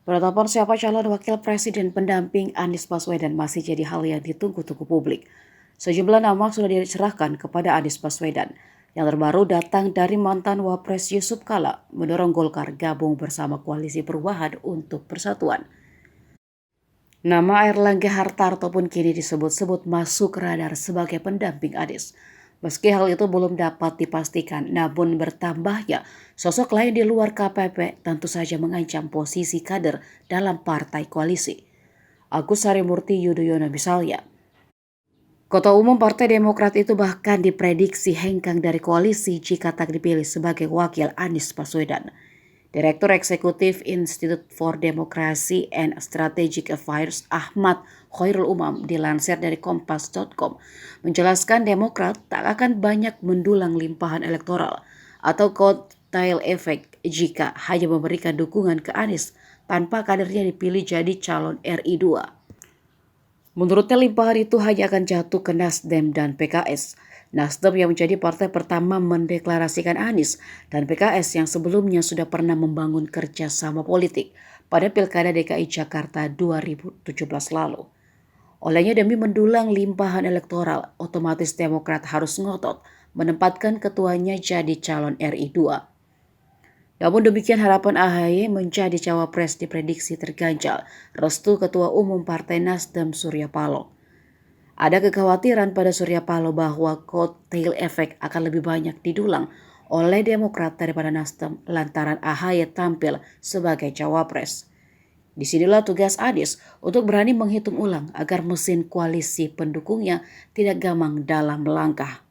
Penetapan siapa calon wakil presiden pendamping Anies Baswedan masih jadi hal yang ditunggu-tunggu publik. Sejumlah nama sudah diserahkan kepada Anies Baswedan. Yang terbaru datang dari mantan Wapres Yusuf Kala mendorong Golkar gabung bersama Koalisi Perubahan untuk Persatuan. Nama Airlangga Hartarto pun kini disebut-sebut masuk radar sebagai pendamping Anies. Meski hal itu belum dapat dipastikan, namun bertambahnya sosok lain di luar KPP tentu saja mengancam posisi kader dalam partai koalisi. Agus Harimurti Yudhoyono misalnya. Ketua Umum Partai Demokrat itu bahkan diprediksi hengkang dari koalisi jika tak dipilih sebagai wakil Anies Baswedan. Direktur Eksekutif Institute for Democracy and Strategic Affairs Ahmad Khairul Umam dilansir dari kompas.com menjelaskan Demokrat tak akan banyak mendulang limpahan elektoral atau kotail efek jika hanya memberikan dukungan ke Anies tanpa kadernya dipilih jadi calon RI 2. Menurutnya limpahan itu hanya akan jatuh ke Nasdem dan PKS. Nasdem yang menjadi partai pertama mendeklarasikan Anies dan PKS yang sebelumnya sudah pernah membangun kerjasama politik pada Pilkada DKI Jakarta 2017 lalu. Olehnya demi mendulang limpahan elektoral, otomatis Demokrat harus ngotot menempatkan ketuanya jadi calon RI 2. Namun demikian harapan AHY menjadi cawapres diprediksi terganjal restu Ketua Umum Partai Nasdem Surya Paloh. Ada kekhawatiran pada Surya Paloh bahwa kotail efek akan lebih banyak didulang oleh Demokrat daripada Nasdem lantaran AHY tampil sebagai cawapres. Disinilah tugas Anies untuk berani menghitung ulang agar mesin koalisi pendukungnya tidak gamang dalam melangkah.